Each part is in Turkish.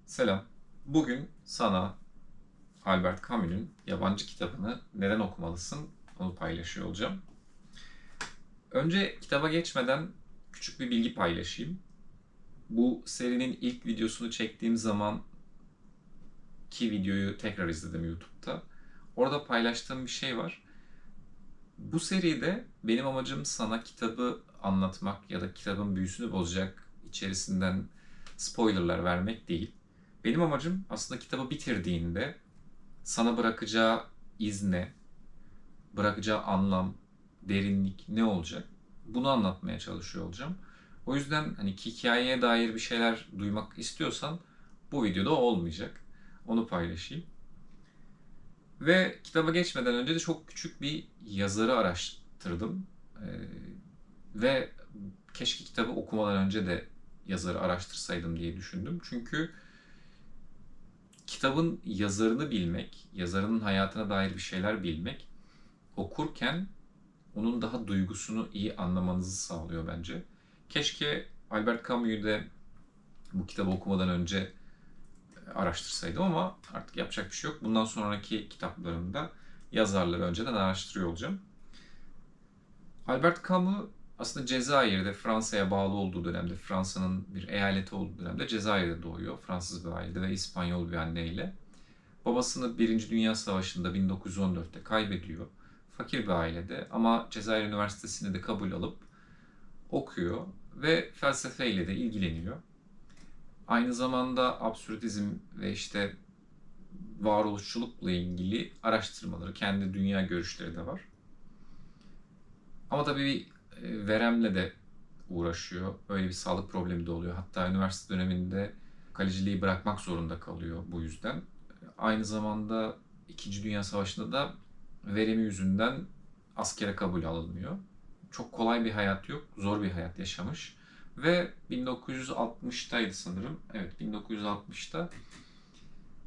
Selam. Bugün sana Albert Camus'un yabancı kitabını neden okumalısın onu paylaşıyor olacağım. Önce kitaba geçmeden küçük bir bilgi paylaşayım. Bu serinin ilk videosunu çektiğim zaman ki videoyu tekrar izledim YouTube'da. Orada paylaştığım bir şey var. Bu seride benim amacım sana kitabı anlatmak ya da kitabın büyüsünü bozacak içerisinden spoilerlar vermek değil. Benim amacım aslında kitabı bitirdiğinde sana bırakacağı iz ne, bırakacağı anlam, derinlik ne olacak? Bunu anlatmaya çalışıyor olacağım. O yüzden hani hikayeye dair bir şeyler duymak istiyorsan bu videoda olmayacak. Onu paylaşayım. Ve kitaba geçmeden önce de çok küçük bir yazarı araştırdım. Ve keşke kitabı okumadan önce de yazarı araştırsaydım diye düşündüm. Çünkü kitabın yazarını bilmek, yazarının hayatına dair bir şeyler bilmek, okurken onun daha duygusunu iyi anlamanızı sağlıyor bence. Keşke Albert Camus'u da bu kitabı okumadan önce araştırsaydım ama artık yapacak bir şey yok. Bundan sonraki kitaplarımda yazarları önceden araştırıyor olacağım. Albert Camus aslında Cezayir'de Fransa'ya bağlı olduğu dönemde, Fransa'nın bir eyaleti olduğu dönemde Cezayir'de doğuyor. Fransız bir ailede ve İspanyol bir anneyle. Babasını Birinci Dünya Savaşı'nda 1914'te kaybediyor. Fakir bir ailede ama Cezayir Üniversitesi'ne de kabul alıp okuyor ve felsefeyle de ilgileniyor. Aynı zamanda absürdizm ve işte varoluşçulukla ilgili araştırmaları, kendi dünya görüşleri de var. Ama tabii veremle de uğraşıyor. Öyle bir sağlık problemi de oluyor. Hatta üniversite döneminde kaleciliği bırakmak zorunda kalıyor bu yüzden. Aynı zamanda İkinci Dünya Savaşı'nda da veremi yüzünden askere kabul alınmıyor. Çok kolay bir hayat yok, zor bir hayat yaşamış. Ve 1960'taydı sanırım. Evet, 1960'ta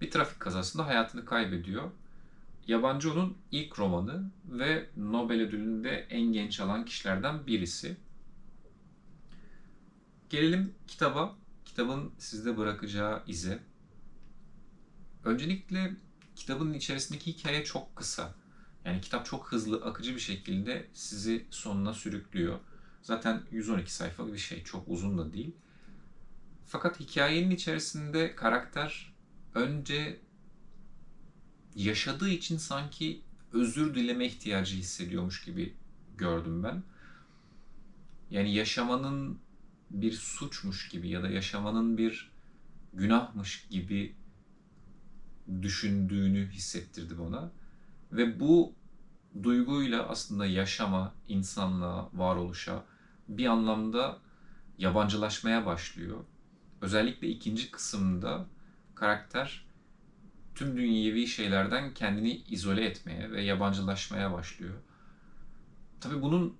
bir trafik kazasında hayatını kaybediyor. Yabancı onun ilk romanı ve Nobel ödülünü de en genç alan kişilerden birisi. Gelelim kitaba. Kitabın sizde bırakacağı ize. Öncelikle kitabın içerisindeki hikaye çok kısa. Yani kitap çok hızlı, akıcı bir şekilde sizi sonuna sürüklüyor. Zaten 112 sayfalık bir şey, çok uzun da değil. Fakat hikayenin içerisinde karakter önce yaşadığı için sanki özür dileme ihtiyacı hissediyormuş gibi gördüm ben. Yani yaşamanın bir suçmuş gibi ya da yaşamanın bir günahmış gibi düşündüğünü hissettirdi bana. Ve bu duyguyla aslında yaşama, insanlığa, varoluşa bir anlamda yabancılaşmaya başlıyor. Özellikle ikinci kısımda karakter tüm dünyevi şeylerden kendini izole etmeye ve yabancılaşmaya başlıyor. Tabii bunun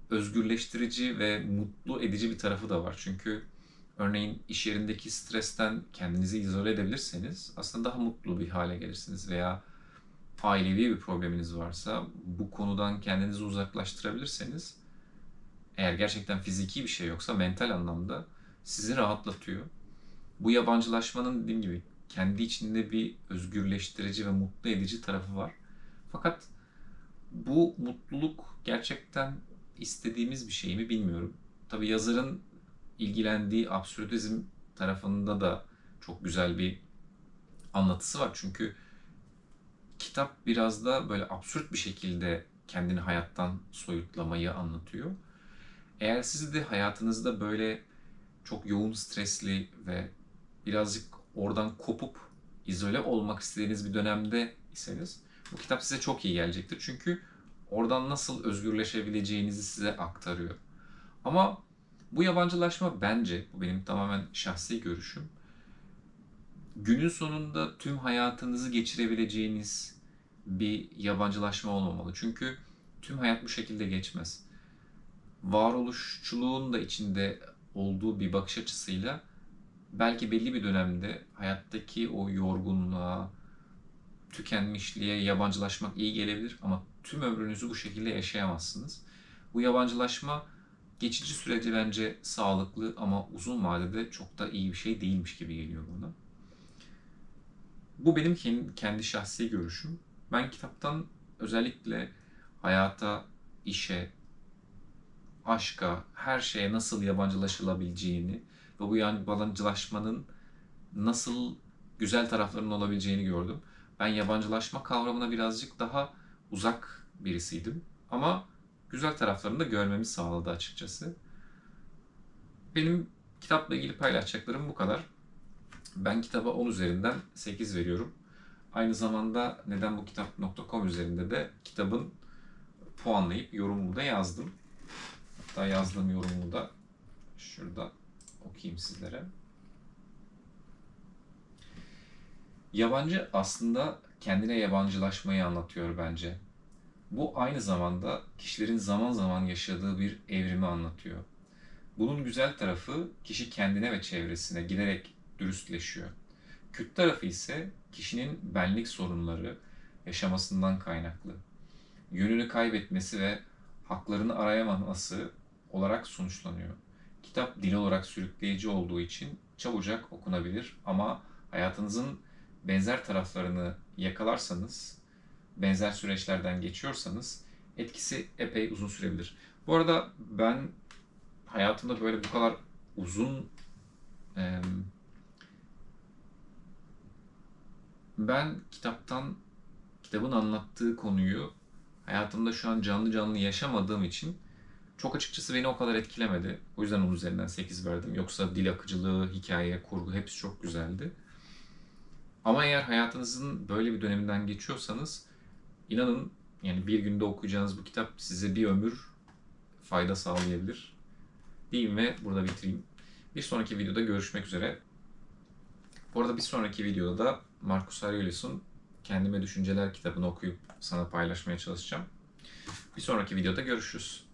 özgürleştirici ve mutlu edici bir tarafı da var. Çünkü örneğin iş yerindeki stresten kendinizi izole edebilirseniz aslında daha mutlu bir hale gelirsiniz veya ailevi bir probleminiz varsa bu konudan kendinizi uzaklaştırabilirseniz eğer gerçekten fiziki bir şey yoksa mental anlamda sizi rahatlatıyor. Bu yabancılaşmanın dediğim gibi kendi içinde bir özgürleştirici ve mutlu edici tarafı var. Fakat bu mutluluk gerçekten istediğimiz bir şey mi bilmiyorum. Tabii yazarın ilgilendiği absürdizm tarafında da çok güzel bir anlatısı var. Çünkü kitap biraz da böyle absürt bir şekilde kendini hayattan soyutlamayı anlatıyor. Eğer siz de hayatınızda böyle çok yoğun stresli ve birazcık oradan kopup izole olmak istediğiniz bir dönemde iseniz bu kitap size çok iyi gelecektir. Çünkü oradan nasıl özgürleşebileceğinizi size aktarıyor. Ama bu yabancılaşma bence, bu benim tamamen şahsi görüşüm, günün sonunda tüm hayatınızı geçirebileceğiniz bir yabancılaşma olmamalı. Çünkü tüm hayat bu şekilde geçmez. Varoluşçuluğun da içinde olduğu bir bakış açısıyla belki belli bir dönemde hayattaki o yorgunluğa, tükenmişliğe yabancılaşmak iyi gelebilir ama tüm ömrünüzü bu şekilde yaşayamazsınız. Bu yabancılaşma geçici sürece bence sağlıklı ama uzun vadede çok da iyi bir şey değilmiş gibi geliyor bana. Bu benim kendi şahsi görüşüm. Ben kitaptan özellikle hayata, işe, aşka, her şeye nasıl yabancılaşılabileceğini ve bu yabancılaşmanın nasıl güzel taraflarının olabileceğini gördüm. Ben yabancılaşma kavramına birazcık daha uzak birisiydim. Ama güzel taraflarını da görmemi sağladı açıkçası. Benim kitapla ilgili paylaşacaklarım bu kadar. Ben kitaba 10 üzerinden 8 veriyorum. Aynı zamanda nedenbukitap.com üzerinde de kitabın puanlayıp yorumumu da yazdım. Hatta yazdığım yorumu da şurada okuyayım sizlere. Yabancı aslında kendine yabancılaşmayı anlatıyor bence. Bu aynı zamanda kişilerin zaman zaman yaşadığı bir evrimi anlatıyor. Bunun güzel tarafı kişi kendine ve çevresine giderek dürüstleşiyor. Kötü tarafı ise kişinin benlik sorunları yaşamasından kaynaklı. Yönünü kaybetmesi ve haklarını arayamaması olarak sonuçlanıyor. Kitap dil olarak sürükleyici olduğu için çabucak okunabilir ama hayatınızın benzer taraflarını yakalarsanız, benzer süreçlerden geçiyorsanız etkisi epey uzun sürebilir. Bu arada ben hayatımda böyle bu kadar uzun e, ben kitabın anlattığı konuyu hayatımda şu an canlı canlı yaşamadığım için çok açıkçası beni o kadar etkilemedi. O yüzden onun üzerinden 8 verdim. Yoksa dil akıcılığı, hikaye, kurgu hepsi çok güzeldi. Ama eğer hayatınızın böyle bir döneminden geçiyorsanız inanın yani bir günde okuyacağınız bu kitap size bir ömür fayda sağlayabilir. Diyeyim ve burada bitireyim. Bir sonraki videoda görüşmek üzere. Bu arada bir sonraki videoda da Marcus Aurelius'un Kendime Düşünceler kitabını okuyup sana paylaşmaya çalışacağım. Bir sonraki videoda görüşürüz.